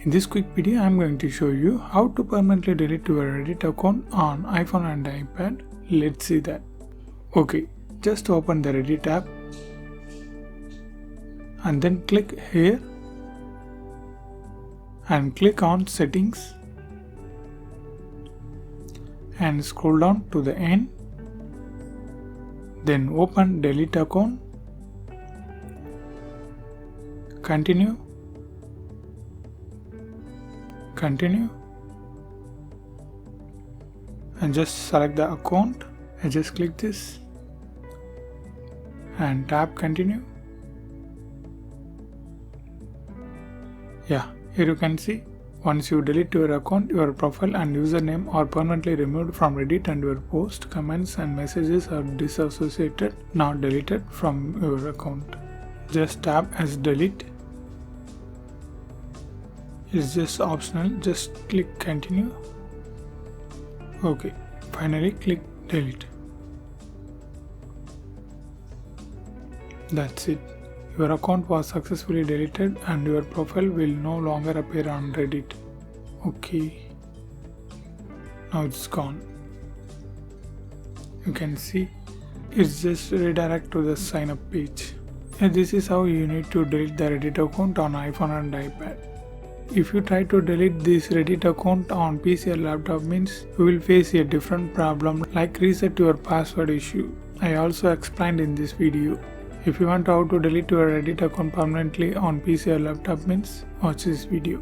In this quick video, I am going to show you how to permanently delete your Reddit account on iPhone and iPad. Let's see that. Okay, just open the Reddit app and then click here and click on Settings and scroll down to the end. Then open Delete Account, continue, and just select the account and just click this and tap continue. Yeah, here you can see once you delete your account, your profile and username are permanently removed from Reddit and your posts, comments and messages are disassociated, not deleted from your account. Just tap as delete. It's just optional, just click continue. Okay, finally click delete. That's it. Your account was successfully deleted and your profile will no longer appear on Reddit. Okay, now it's gone. You can see it's just redirect to the sign up page. And this is how you need to delete the Reddit account on iPhone and iPad. If you try to delete this Reddit account on PC or laptop means you will face a different problem like reset your password issue. I also explained in this video. If you want how to delete your Reddit account permanently on PC or laptop means watch this video.